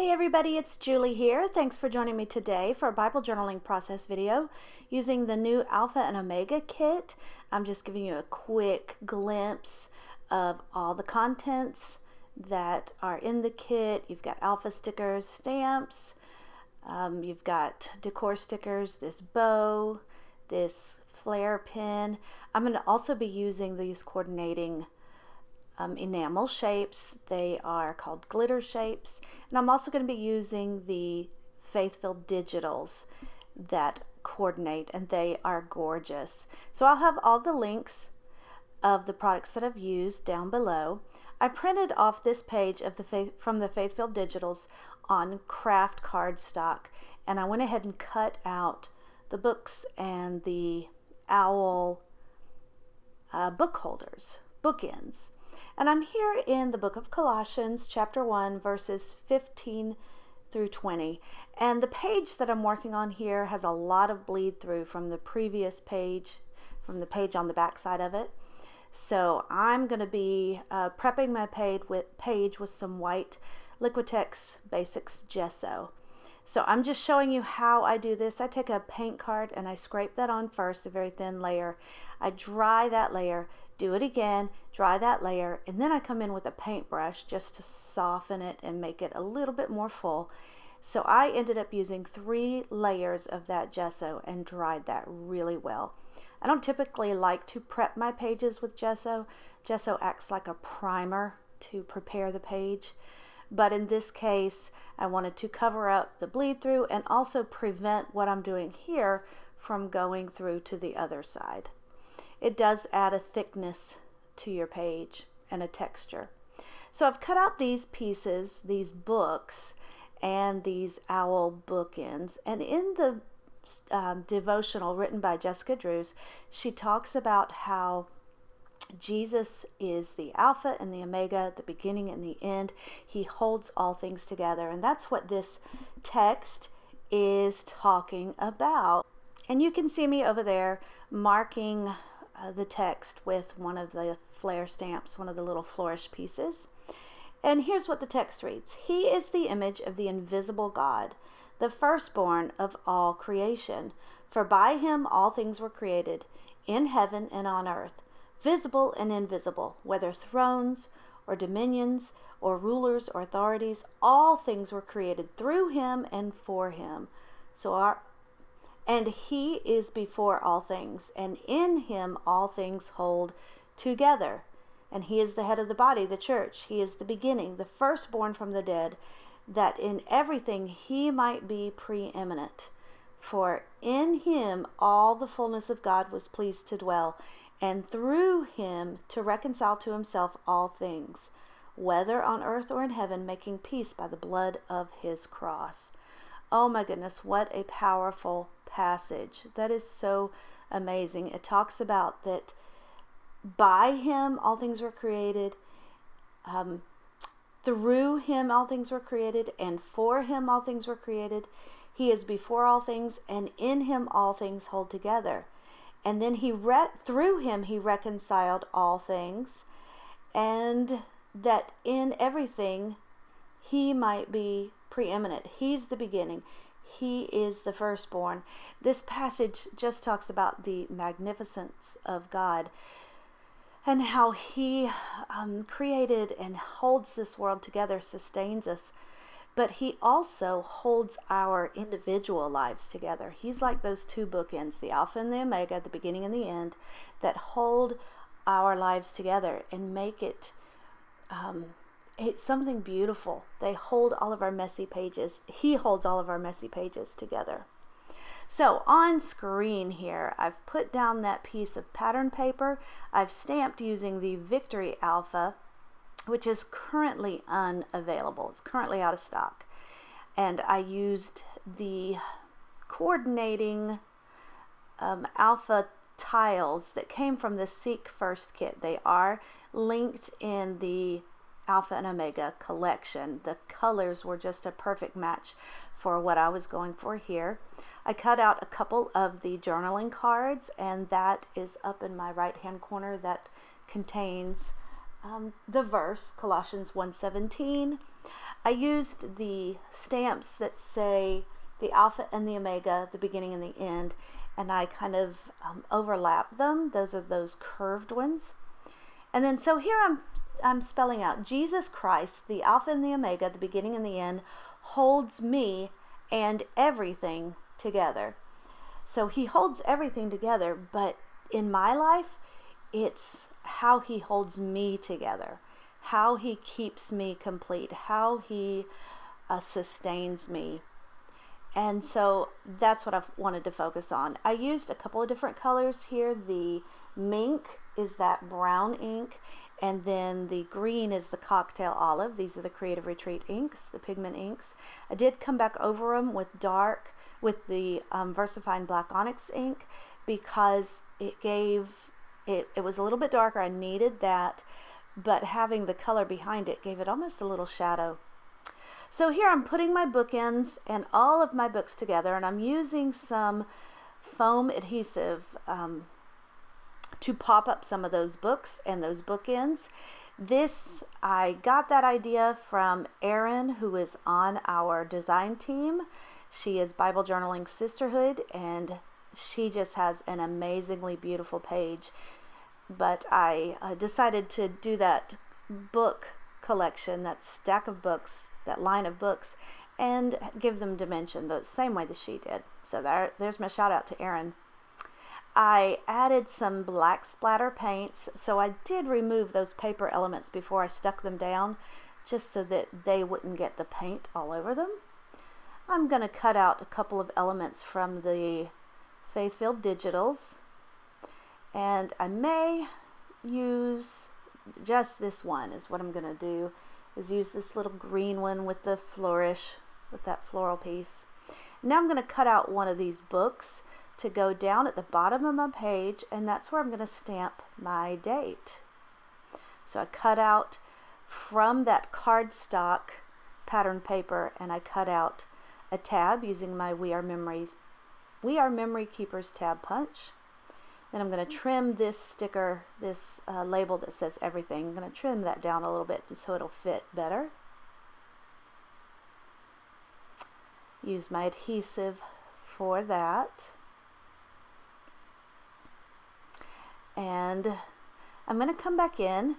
Hey everybody, it's Julie here. Thanks for joining me today for a Bible journaling process video using the new Alpha and Omega kit. I'm just giving you a quick glimpse of all the contents that are in the kit. You've got Alpha stickers, stamps, you've got decor stickers, this bow, this flare pin. I'm going to also be using these coordinating enamel shapes. They are called glitter shapes, and I'm also going to be using the faith-filled digitals that coordinate, and they are gorgeous. So I'll have all the links of the products that I've used down below. I printed off this page of from the faith-filled digitals on craft cardstock, and I went ahead and cut out the books and the owl book holders, bookends. And I'm here in the book of Colossians, chapter 1, verses 15 through 20. And the page that I'm working on here has a lot of bleed through from the previous page, from the page on the back side of it. So I'm going to be prepping my page with some white Liquitex Basics gesso. So I'm just showing you how I do this. I take a paint card and I scrape that on first, a very thin layer. I dry that layer, do it again, dry that layer, and then I come in with a paintbrush just to soften it and make it a little bit more full. So I ended up using 3 layers of that gesso and dried that really well. I don't typically like to prep my pages with gesso. Gesso acts like a primer to prepare the page. But in this case, I wanted to cover up the bleed through and also prevent what I'm doing here from going through to the other side. It does add a thickness to your page and a texture. So I've cut out these pieces, these books, and these owl bookends. And in the devotional written by Jessica Drews, she talks about how Jesus is the Alpha and the Omega, the beginning and the end. He holds all things together. And that's what this text is talking about. And you can see me over there marking the text with one of the flare stamps, one of the little flourish pieces. And here's what the text reads. He is the image of the invisible God, the firstborn of all creation. For by him all things were created, in heaven and on earth, visible and invisible, whether thrones or dominions or rulers or authorities, all things were created through him and for him. And he is before all things, and in him all things hold together. And he is the head of the body, the church. He is the beginning, the firstborn from the dead, that in everything he might be preeminent. For in him all the fullness of God was pleased to dwell, and through him to reconcile to himself all things, whether on earth or in heaven, making peace by the blood of his cross. Oh my goodness, what a powerful passage. That is so amazing. It talks about that by him all things were created, through him all things were created, and for him all things were created. He is before all things, and in him all things hold together. And then through him he reconciled all things, and that in everything he might be preeminent. He's the beginning. He is the firstborn. This passage just talks about the magnificence of God and how he created and holds this world together, sustains us. But he also holds our individual lives together. He's like those 2 bookends, the Alpha and the Omega, the beginning and the end, that hold our lives together and make it it's something beautiful. They hold all of our messy pages. He holds all of our messy pages together. So on screen here, I've put down that piece of pattern paper. I've stamped using the Victory Alpha, which is currently unavailable. It's currently out of stock. And I used the coordinating Alpha tiles that came from the Seek First kit. They are linked in the Alpha and Omega collection. The colors were just a perfect match for what I was going for here. I cut out a couple of the journaling cards, and that is up in my right hand corner. That contains the verse, Colossians 1:17. I used the stamps that say the Alpha and the Omega, the beginning and the end, and I kind of overlap them. Those are those curved ones. And then so here I'm spelling out Jesus Christ, the Alpha and the Omega, the beginning and the end, holds me and everything together. So he holds everything together, but in my life, it's how he holds me together, how he keeps me complete, how he sustains me. And so that's what I've wanted to focus on. I used a couple of different colors here. The Mink is that brown ink, and then the green is the Cocktail Olive. These are the Creative Retreat inks, the pigment inks. I did come back over them with the Versafine Black Onyx ink, because it was a little bit darker. I needed that, but having the color behind it gave it almost a little shadow. So here I'm putting my bookends and all of my books together, and I'm using some foam adhesive to pop up some of those books and those bookends. I got that idea from Erin, who is on our design team. She is Bible Journaling Sisterhood, and she just has an amazingly beautiful page. But I decided to do that book collection, that stack of books, that line of books, and give them dimension the same way that she did. So there's my shout out to Erin. I added some black splatter paints, so I did remove those paper elements before I stuck them down, just so that they wouldn't get the paint all over them. I'm going to cut out a couple of elements from the Faith-Filled Digitals, and I may use just this one is what I'm going to do, is use this little green one with the flourish, with that floral piece. Now I'm going to cut out one of these books to go down at the bottom of my page, and that's where I'm going to stamp my date. So I cut out from that cardstock pattern paper, and I cut out a tab using my We Are Memory Keepers tab punch. Then I'm going to trim this sticker, this label that says everything. I'm going to trim that down a little bit so it'll fit better. Use my adhesive for that. And I'm going to come back in,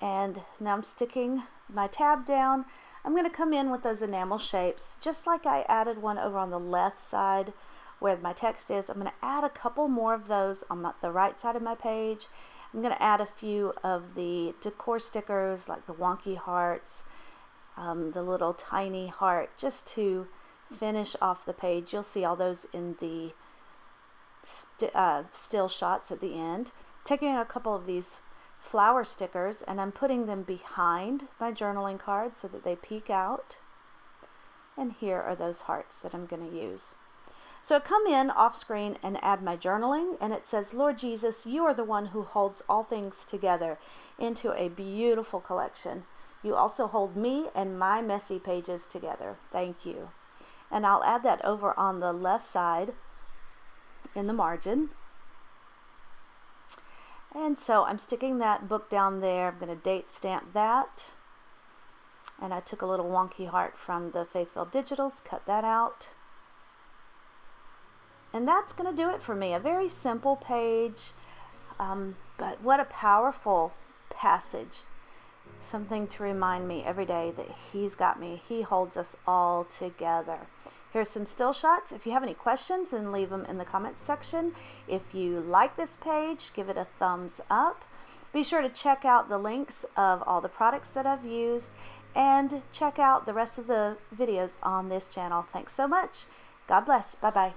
and now I'm sticking my tab down. I'm going to come in with those enamel shapes, just like I added one over on the left side where my text is. I'm going to add a couple more of those on the right side of my page. I'm going to add a few of the decor stickers, like the wonky hearts, the little tiny heart, just to finish off the page. You'll see all those in the still shots at the end. Taking a couple of these flower stickers, and I'm putting them behind my journaling card so that they peek out. And here are those hearts that I'm going to use. So I come in off screen and add my journaling, and it says, Lord Jesus, you are the one who holds all things together into a beautiful collection. You also hold me and my messy pages together. Thank you. And I'll add that over on the left side in the margin. And so I'm sticking that book down there. I'm going to date stamp that. And I took a little wonky heart from the Faith-Filled Digitals, cut that out. And that's going to do it for me. A very simple page, but what a powerful passage. Something to remind me every day that He's got me. He holds us all together. Here's some still shots. If you have any questions, then leave them in the comments section. If you like this page, give it a thumbs up. Be sure to check out the links of all the products that I've used, and check out the rest of the videos on this channel. Thanks so much. God bless. Bye-bye.